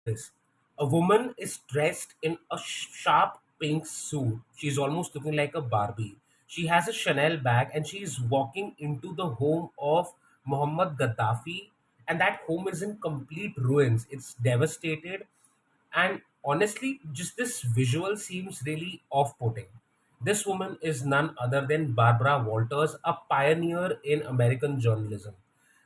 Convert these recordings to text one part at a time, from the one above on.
this. A woman is dressed in a sharp pink suit. She's almost looking like a Barbie. She has a Chanel bag and she is walking into the home of Muhammad Gaddafi. And that home is in complete ruins. It's devastated. And honestly, just this visual seems really off putting. This woman is none other than Barbara Walters, a pioneer in American journalism.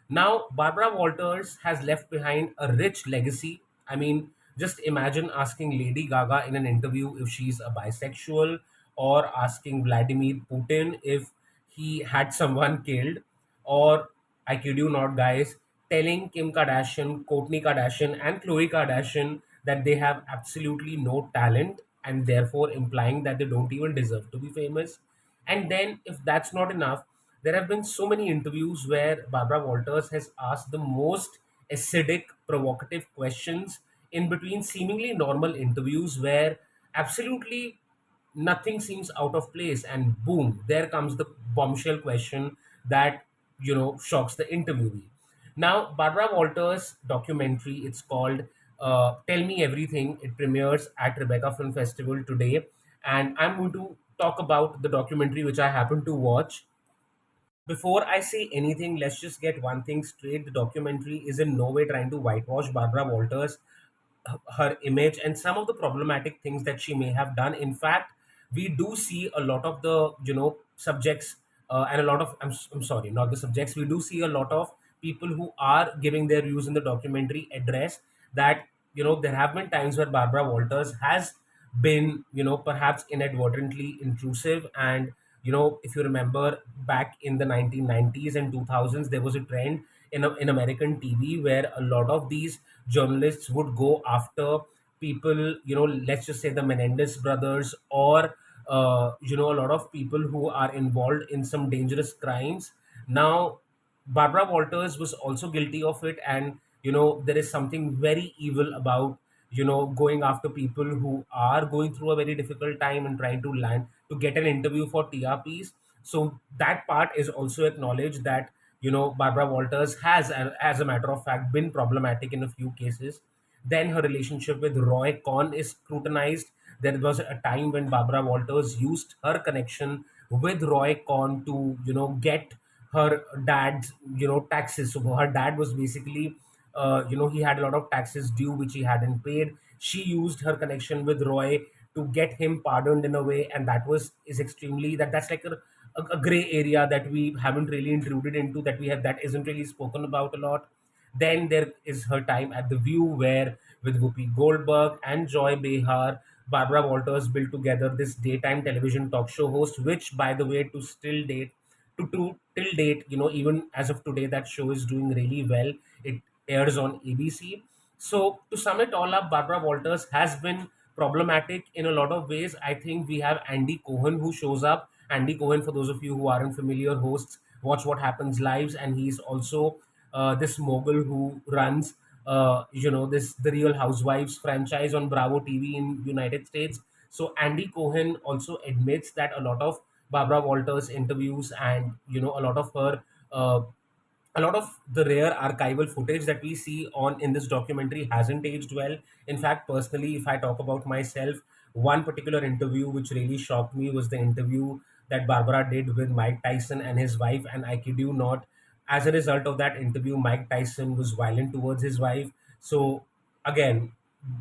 Now, Barbara Walters has left behind a rich legacy. I mean, just imagine asking Lady Gaga in an interview if she's a bisexual, or asking Vladimir Putin if he had someone killed, or I kid you not, guys, telling Kim Kardashian, Kourtney Kardashian, and Khloe Kardashian that they have absolutely no talent, and therefore implying that they don't even deserve to be famous. And then, if that's not enough, there have been so many interviews where Barbara Walters has asked the most acidic, provocative questions in between seemingly normal interviews where absolutely nothing seems out of place, and boom, there comes the bombshell question that shocks the interviewee. Now, Barbara Walters documentary, it's called Tell Me Everything. It premieres at Tribeca Film Festival today, and I'm going to talk about the documentary which I happen to watch. Before I say anything, let's just get one thing straight. The documentary is in no way trying to whitewash Barbara Walters, her image, and some of the problematic things that she may have done. In fact, we do see a lot of the subjects, and a lot of I'm sorry, not the subjects. We do see a lot of people who are giving their views in the documentary address that there have been times where Barbara Walters has been perhaps inadvertently intrusive. And if you remember, back in the 1990s and 2000s, there was a trend in American TV where a lot of these journalists would go after people, let's just say the Menendez brothers, or a lot of people who are involved in some dangerous crimes. Now, Barbara Walters was also guilty of it, and there is something very evil about going after people who are going through a very difficult time and trying to land to get an interview for TRPs. So that part is also acknowledged, that Barbara Walters has, as a matter of fact, been problematic in a few cases. Then her relationship with Roy Cohn is scrutinized. There was a time when Barbara Walters used her connection with Roy Cohn to get her dad's taxes. So her dad was basically he had a lot of taxes due which he hadn't paid. She used her connection with Roy to get him pardoned in a way, and that was is extremely that's like a gray area that we haven't really intruded into, that we have that isn't really spoken about a lot. Then there is her time at the View, where with Whoopi Goldberg and Joy Behar, Barbara Walters built together this daytime television talk show host, which, by the way, to still date, to till date, even as of today, that show is doing really well. It airs on ABC. So to sum it all up, Barbara Walters has been problematic in a lot of ways. I think we have Andy Cohen who shows up. Andy Cohen, for those of you who aren't familiar, hosts Watch What Happens Lives, and he's also this mogul who runs this the Real Housewives franchise on Bravo TV in United States. So Andy Cohen also admits that a lot of Barbara Walters interviews, and a lot of the rare archival footage that we see on in this documentary hasn't aged well. In fact, personally, if I talk about myself, one particular interview which really shocked me was the interview that Barbara did with Mike Tyson and his wife. And I kid you not, as a result of that interview, Mike Tyson was violent towards his wife. So again,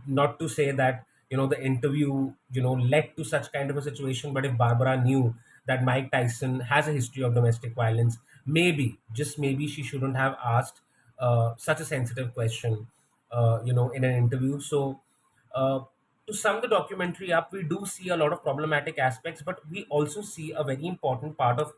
not to say that the interview led to such kind of a situation, but if Barbara knew that Mike Tyson has a history of domestic violence, maybe, just maybe, she shouldn't have asked such a sensitive question in an interview. So uh, to sum the documentary up, we do see a lot of problematic aspects, but we also see a very important part of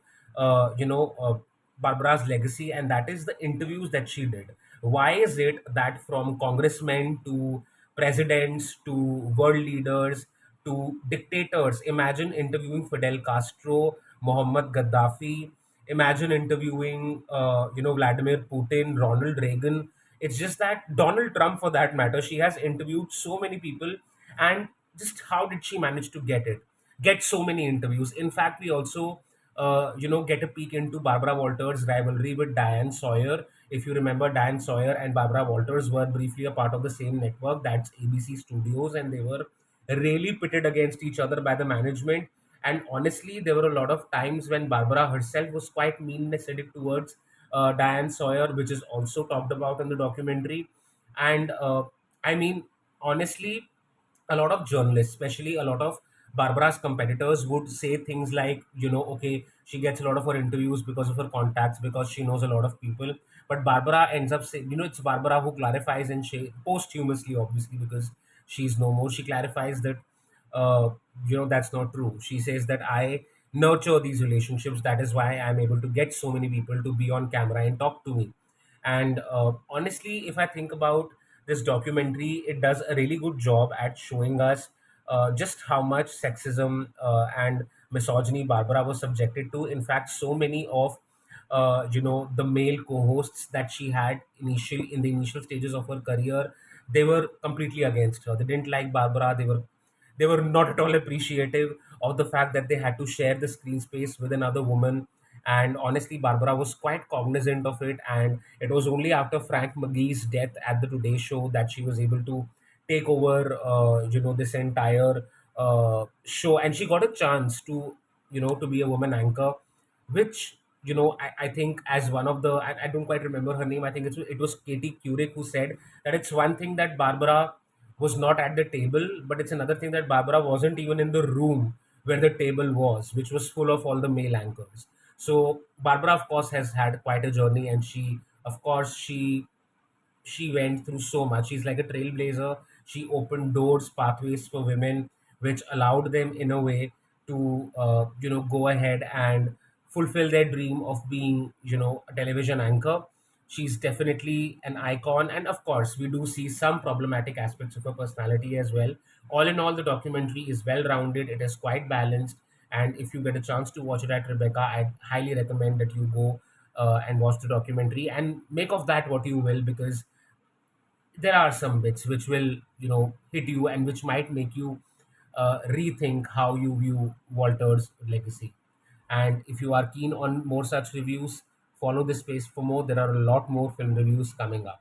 Barbara's legacy, and that is the interviews that she did. Why is it that from congressmen to presidents to world leaders to dictators, imagine interviewing Fidel Castro, Muhammad Gaddafi, imagine interviewing Vladimir Putin, Ronald Reagan. It's just that Donald Trump, for that matter, she has interviewed so many people. And just how did she manage to get so many interviews? In fact, we also get a peek into Barbara Walters' rivalry with Diane Sawyer. If you remember, Dan Sawyer and Barbara Walters were briefly a part of the same network, that's ABC Studios, and they were really pitted against each other by the management. And honestly, there were a lot of times when Barbara herself was quite mean and acidic towards Diane Sawyer, which is also talked about in the documentary. And I mean, honestly, a lot of journalists, especially a lot of Barbara's competitors, would say things like, okay, she gets a lot of her interviews because of her contacts, because she knows a lot of people. But Barbara ends up saying, it's Barbara who clarifies, and she posthumously, obviously, because she's no more, she clarifies that, uh, that's not true. She says that I nurture these relationships. That is why I'm able to get so many people to be on camera and talk to me. And honestly, if I think about this documentary, it does a really good job at showing us just how much sexism and misogyny Barbara was subjected to. In fact, so many of the male co-hosts that she had initially in the initial stages of her career, they were completely against her. They didn't like Barbara. They were not at all appreciative of the fact that they had to share the screen space with another woman. And honestly, Barbara was quite cognizant of it. And it was only after Frank McGee's death at the Today Show that she was able to take over, this entire show. And she got a chance to be a woman anchor, which I think, as one of the I don't quite remember her name. I think it was Katie Couric who said that it's one thing that Barbara was not at the table, but it's another thing that Barbara wasn't even in the room where the table was, which was full of all the male anchors. So Barbara, of course, has had quite a journey, and of course, she went through so much. She's like a trailblazer. She opened doors, pathways for women, which allowed them in a way to go ahead and fulfill their dream of being a television anchor. She's definitely an icon, and of course, we do see some problematic aspects of her personality as well. All in all, the documentary is well rounded. It is quite balanced, and if you get a chance to watch it at Rebecca, I highly recommend that you go and watch the documentary and make of that what you will, because there are some bits which will hit you, and which might make you rethink how you view Walter's legacy. And if you are keen on more such reviews, follow this space for more. There are a lot more film reviews coming up.